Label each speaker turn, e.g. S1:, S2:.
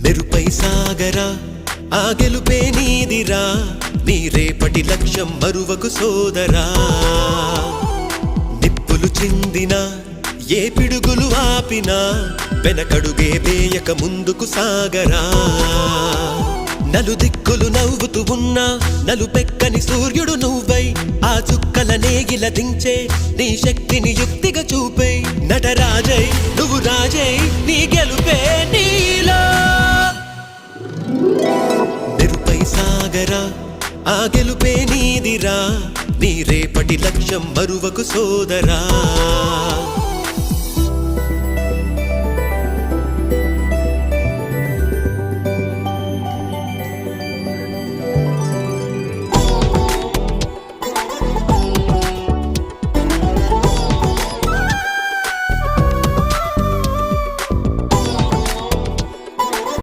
S1: మెరుపై సాగరా ఆ గెలుపే నీదిరా నీ రేపటి లక్ష్యం మరువకు సోదరా నిప్పులు చిందినా ఏ పిడుగులు ఆపినా వెనకడుగే వేయక ముందుకు సాగరా నలుదిక్కులు నవ్వుతూ ఉన్నా నలుపెక్కని సూర్యుడు నువ్వై ఆ చుక్కల నేగిల దించే నీ శక్తిని యుక్తిగా చూపే నటరాజై నువ్వు రాజై నీ గెలుపే నీలో మెరుపై సాగరా ఆ గెలుపే నీదిరా నీ రేపటి లక్ష్యం మరువకు సోదరా